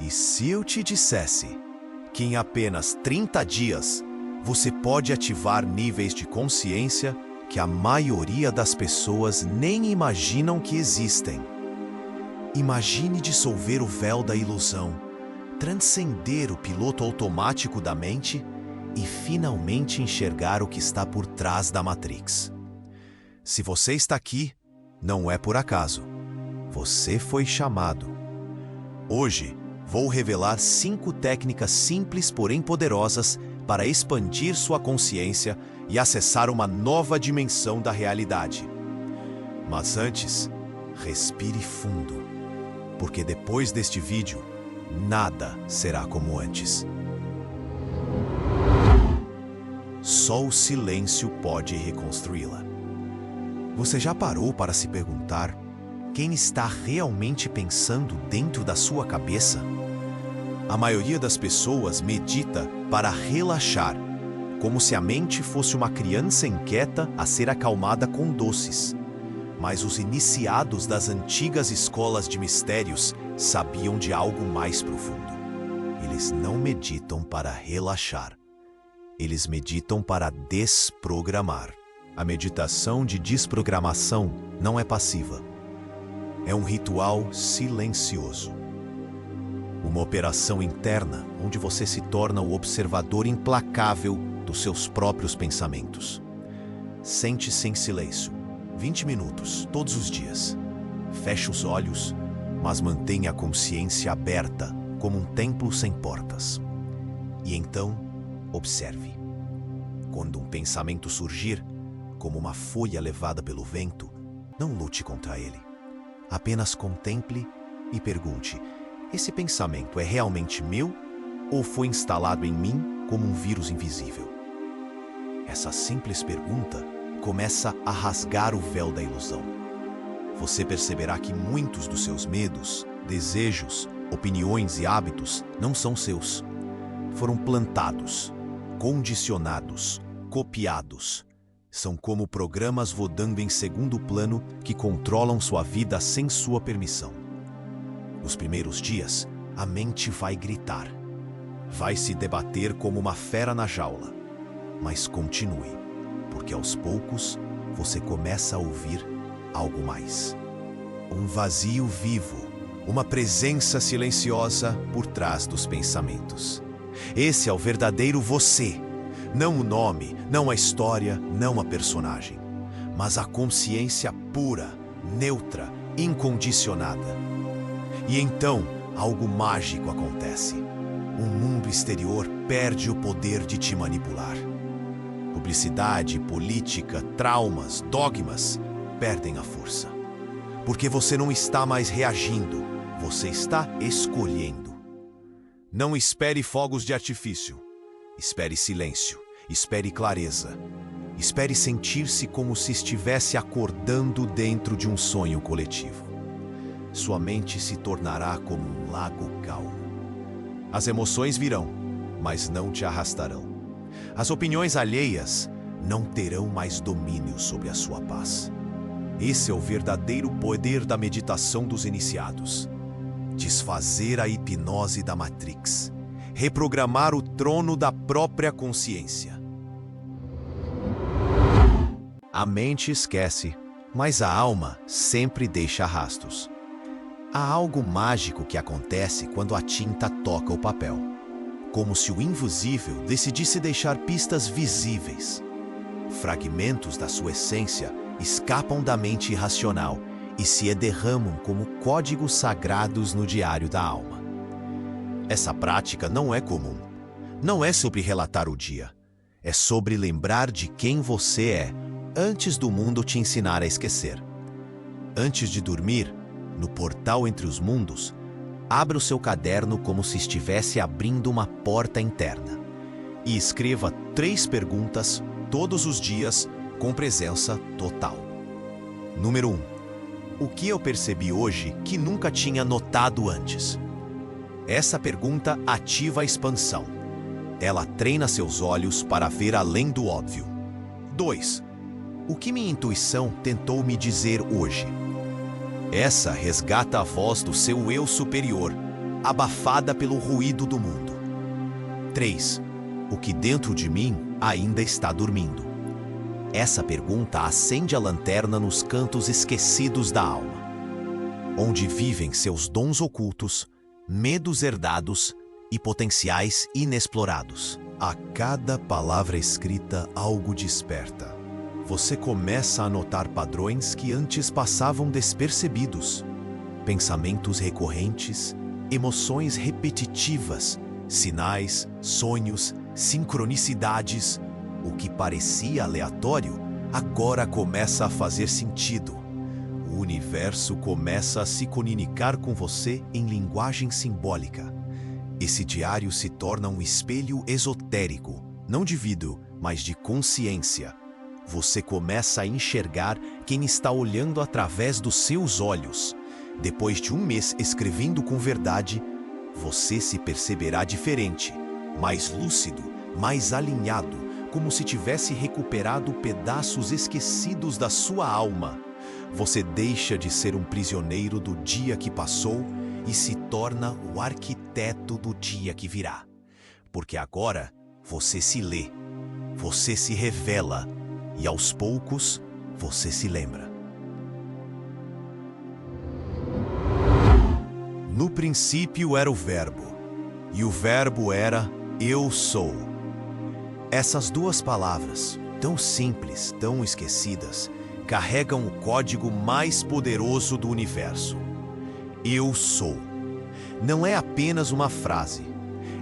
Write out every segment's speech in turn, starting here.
E se eu te dissesse que em apenas 30 dias você pode ativar níveis de consciência que a maioria das pessoas nem imaginam que existem? Imagine dissolver o véu da ilusão, transcender o piloto automático da mente e finalmente enxergar o que está por trás da Matrix. Se você está aqui, não é por acaso. Você foi chamado. Hoje, vou revelar 5 técnicas simples, porém poderosas, para expandir sua consciência e acessar uma nova dimensão da realidade. Mas antes, respire fundo, porque depois deste vídeo, nada será como antes. Só o silêncio pode reconstruí-la. Você já parou para se perguntar quem está realmente pensando dentro da sua cabeça? A maioria das pessoas medita para relaxar, como se a mente fosse uma criança inquieta a ser acalmada com doces. Mas os iniciados das antigas escolas de mistérios sabiam de algo mais profundo. Eles não meditam para relaxar. Eles meditam para desprogramar. A meditação de desprogramação não é passiva. É um ritual silencioso. Uma operação interna onde você se torna o observador implacável dos seus próprios pensamentos. Sente-se em silêncio, 20 minutos, todos os dias. Feche os olhos, mas mantenha a consciência aberta, como um templo sem portas. E então, observe. Quando um pensamento surgir, como uma folha levada pelo vento, não lute contra ele. Apenas contemple e pergunte: esse pensamento é realmente meu ou foi instalado em mim como um vírus invisível? Essa simples pergunta começa a rasgar o véu da ilusão. Você perceberá que muitos dos seus medos, desejos, opiniões e hábitos não são seus. Foram plantados, condicionados, copiados. São como programas rodando em segundo plano que controlam sua vida sem sua permissão. Nos primeiros dias, a mente vai gritar. Vai se debater como uma fera na jaula. Mas continue, porque aos poucos você começa a ouvir algo mais. Um vazio vivo, uma presença silenciosa por trás dos pensamentos. Esse é o verdadeiro você. Não o nome, não a história, não a personagem, mas a consciência pura, neutra, incondicionada. E então, algo mágico acontece. O mundo exterior perde o poder de te manipular. Publicidade, política, traumas, dogmas perdem a força. Porque você não está mais reagindo, você está escolhendo. Não espere fogos de artifício. Espere silêncio, espere clareza, espere sentir-se como se estivesse acordando dentro de um sonho coletivo. Sua mente se tornará como um lago calmo. As emoções virão, mas não te arrastarão. As opiniões alheias não terão mais domínio sobre a sua paz. Esse é o verdadeiro poder da meditação dos iniciados. Desfazer a hipnose da Matrix. Reprogramar o trono da própria consciência. A mente esquece, mas a alma sempre deixa rastros. Há algo mágico que acontece quando a tinta toca o papel, como se o invisível decidisse deixar pistas visíveis. Fragmentos da sua essência escapam da mente irracional e se derramam como códigos sagrados no diário da alma. Essa prática não é comum. Não é sobre relatar o dia. É sobre lembrar de quem você é antes do mundo te ensinar a esquecer. Antes de dormir, no portal entre os mundos, abra o seu caderno como se estivesse abrindo uma porta interna e escreva 3 perguntas todos os dias com presença total. Número 1. O que eu percebi hoje que nunca tinha notado antes? Essa pergunta ativa a expansão. Ela treina seus olhos para ver além do óbvio. 2. O que minha intuição tentou me dizer hoje? Essa resgata a voz do seu eu superior abafada pelo ruído do mundo. 3. O que dentro de mim ainda está dormindo? Essa pergunta acende a lanterna nos cantos esquecidos da alma, onde vivem seus dons ocultos, medos herdados e potenciais inexplorados. A cada palavra escrita, algo desperta. Você começa a notar padrões que antes passavam despercebidos. Pensamentos recorrentes, emoções repetitivas, sinais, sonhos, sincronicidades. O que parecia aleatório, agora começa a fazer sentido. O universo começa a se comunicar com você em linguagem simbólica. Esse diário se torna um espelho esotérico, não de vidro, mas de consciência. Você começa a enxergar quem está olhando através dos seus olhos. Depois de um mês escrevendo com verdade, você se perceberá diferente, mais lúcido, mais alinhado, como se tivesse recuperado pedaços esquecidos da sua alma. Você deixa de ser um prisioneiro do dia que passou e se torna o arquiteto do dia que virá. Porque agora você se lê, você se revela e aos poucos você se lembra. No princípio era o Verbo, e o Verbo era Eu Sou. Essas duas palavras, tão simples, tão esquecidas, carregam o código mais poderoso do universo. Eu sou. Não é apenas uma frase,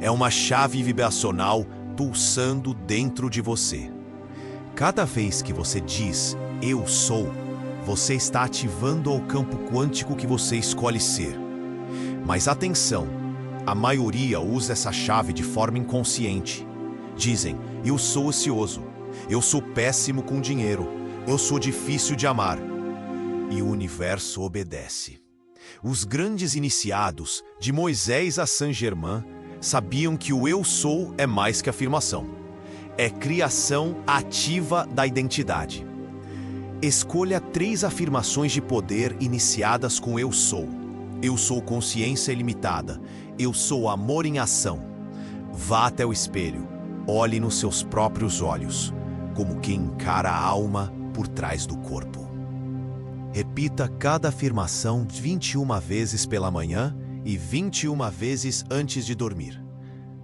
é uma chave vibracional pulsando dentro de você. Cada vez que você diz Eu sou, você está ativando o campo quântico que você escolhe ser. Mas atenção, a maioria usa essa chave de forma inconsciente. Dizem, eu sou ocioso, eu sou péssimo com dinheiro, eu sou difícil de amar. E o universo obedece. Os grandes iniciados, de Moisés a Saint-Germain, sabiam que o eu sou é mais que afirmação. É criação ativa da identidade. Escolha 3 afirmações de poder iniciadas com eu sou. Eu sou consciência ilimitada. Eu sou amor em ação. Vá até o espelho. Olhe nos seus próprios olhos, como quem encara a alma por trás do corpo. Repita cada afirmação 21 vezes pela manhã e 21 vezes antes de dormir.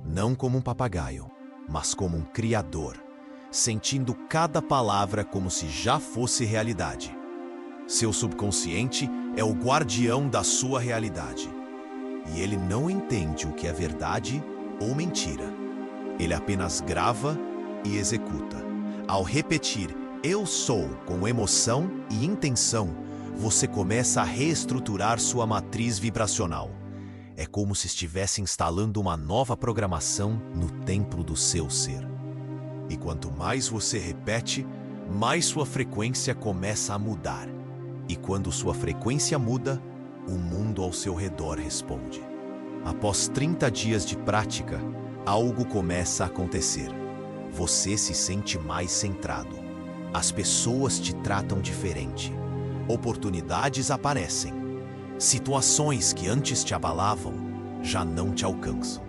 Não como um papagaio, mas como um criador, sentindo cada palavra como se já fosse realidade. Seu subconsciente é o guardião da sua realidade. E ele não entende o que é verdade ou mentira. Ele apenas grava e executa. Ao repetir Eu sou com emoção e intenção, você começa a reestruturar sua matriz vibracional. É como se estivesse instalando uma nova programação no templo do seu ser. E quanto mais você repete, mais sua frequência começa a mudar. E quando sua frequência muda, o mundo ao seu redor responde. Após 30 dias de prática, algo começa a acontecer. Você se sente mais centrado. As pessoas te tratam diferente. Oportunidades aparecem. Situações que antes te abalavam já não te alcançam.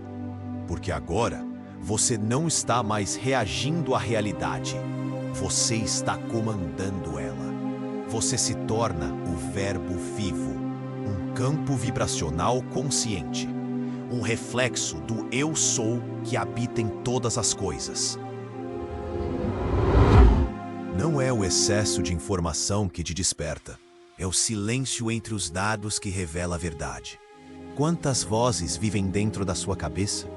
Porque agora você não está mais reagindo à realidade. Você está comandando ela. Você se torna o verbo vivo, um campo vibracional consciente, um reflexo do Eu Sou que habita em todas as coisas. Não é o excesso de informação que te desperta, é o silêncio entre os dados que revela a verdade. Quantas vozes vivem dentro da sua cabeça?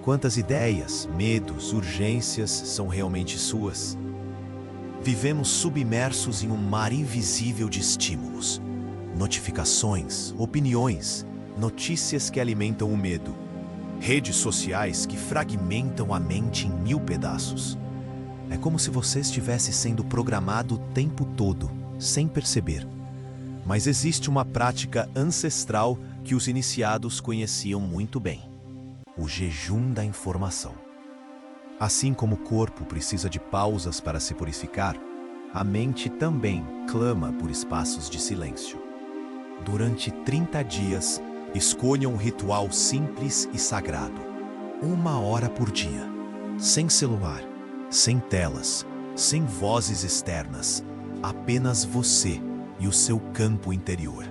Quantas ideias, medos, urgências são realmente suas? Vivemos submersos em um mar invisível de estímulos, notificações, opiniões, notícias que alimentam o medo, redes sociais que fragmentam a mente em 1000 pedaços. É como se você estivesse sendo programado o tempo todo, sem perceber. Mas existe uma prática ancestral que os iniciados conheciam muito bem: o jejum da informação. Assim como o corpo precisa de pausas para se purificar, a mente também clama por espaços de silêncio. Durante 30 dias, Escolha um ritual simples e sagrado. 1 hora por dia. Sem celular, sem telas, sem vozes externas. Apenas você e o seu campo interior.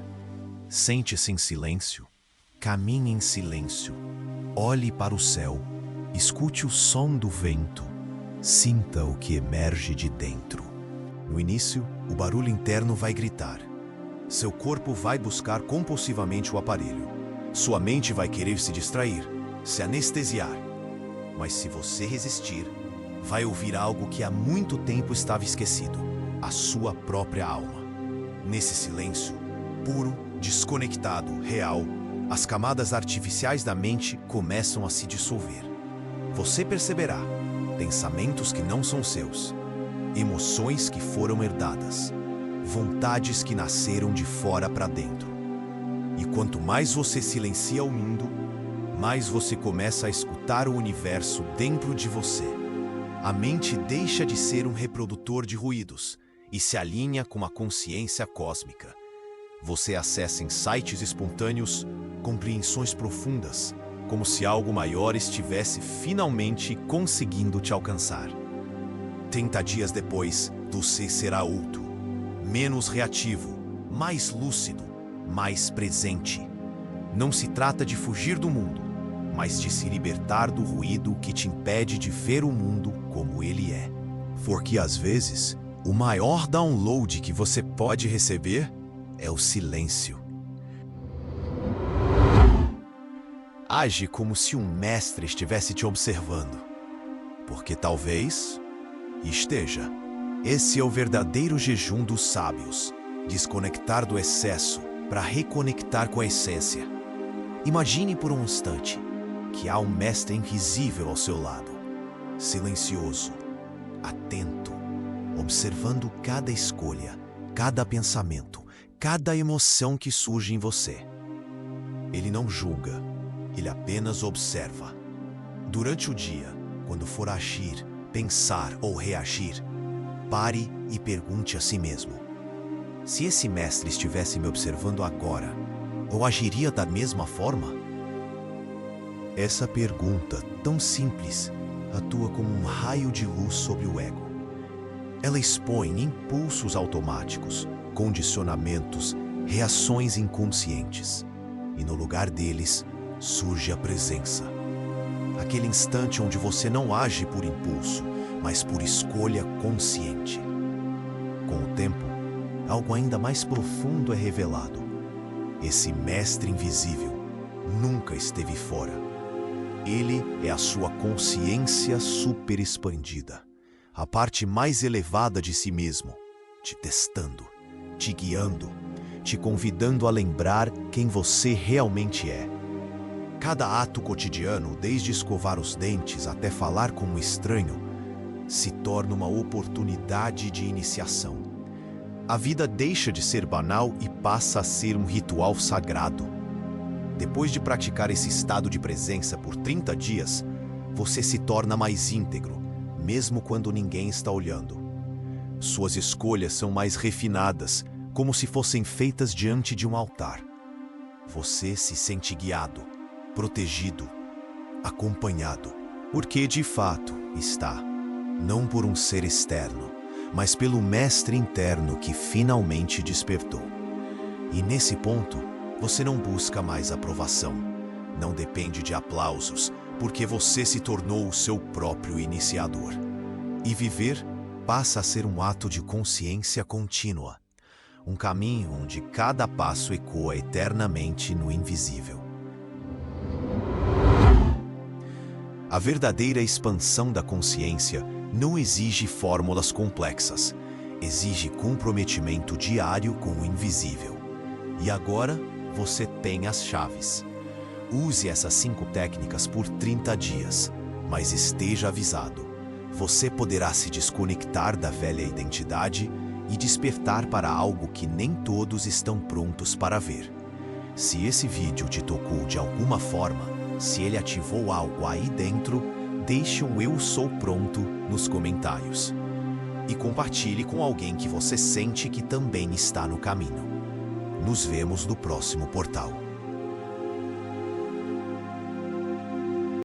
Sente-se em silêncio. Caminhe em silêncio. Olhe para o céu. Escute o som do vento. Sinta o que emerge de dentro. No início, o barulho interno vai gritar. Seu corpo vai buscar compulsivamente o aparelho. Sua mente vai querer se distrair, se anestesiar. Mas se você resistir, vai ouvir algo que há muito tempo estava esquecido: a sua própria alma. Nesse silêncio, puro, desconectado, real, as camadas artificiais da mente começam a se dissolver. Você perceberá pensamentos que não são seus, emoções que foram herdadas, vontades que nasceram de fora para dentro. E quanto mais você silencia o mundo, mais você começa a escutar o universo dentro de você. A mente deixa de ser um reprodutor de ruídos e se alinha com a consciência cósmica. Você acessa insights espontâneos, compreensões profundas, como se algo maior estivesse finalmente conseguindo te alcançar. 30 dias depois, você será outro, menos reativo, mais lúcido, mais presente. Não se trata de fugir do mundo, mas de se libertar do ruído que te impede de ver o mundo como ele é. Porque às vezes, o maior download que você pode receber é o silêncio. Age como se um mestre estivesse te observando, porque talvez esteja. Esse é o verdadeiro jejum dos sábios, desconectar do excesso para reconectar com a essência. Imagine por um instante que há um mestre invisível ao seu lado, silencioso, atento, observando cada escolha, cada pensamento, cada emoção que surge em você. Ele não julga, ele apenas observa. Durante o dia, quando for agir, pensar ou reagir, pare e pergunte a si mesmo: se esse mestre estivesse me observando agora, eu agiria da mesma forma? Essa pergunta, tão simples, atua como um raio de luz sobre o ego. Ela expõe impulsos automáticos, condicionamentos, reações inconscientes. E no lugar deles, surge a presença. Aquele instante onde você não age por impulso, mas por escolha consciente. Com o tempo, algo ainda mais profundo é revelado. Esse mestre invisível nunca esteve fora. Ele é a sua consciência super expandida, a parte mais elevada de si mesmo, te testando, te guiando, te convidando a lembrar quem você realmente é. Cada ato cotidiano, desde escovar os dentes até falar com um estranho, se torna uma oportunidade de iniciação. A vida deixa de ser banal e passa a ser um ritual sagrado. Depois de praticar esse estado de presença por 30 dias, você se torna mais íntegro, mesmo quando ninguém está olhando. Suas escolhas são mais refinadas, como se fossem feitas diante de um altar. Você se sente guiado, protegido, acompanhado, porque de fato está, não por um ser externo, mas pelo mestre interno que finalmente despertou. E nesse ponto, você não busca mais aprovação, não depende de aplausos, porque você se tornou o seu próprio iniciador. E viver passa a ser um ato de consciência contínua, um caminho onde cada passo ecoa eternamente no invisível. A verdadeira expansão da consciência não exige fórmulas complexas, exige comprometimento diário com o invisível. E agora você tem as chaves. Use essas 5 técnicas por 30 dias, mas esteja avisado. Você poderá se desconectar da velha identidade e despertar para algo que nem todos estão prontos para ver. Se esse vídeo te tocou de alguma forma, se ele ativou algo aí dentro, deixe um "eu sou pronto" nos comentários. E compartilhe com alguém que você sente que também está no caminho. Nos vemos no próximo portal.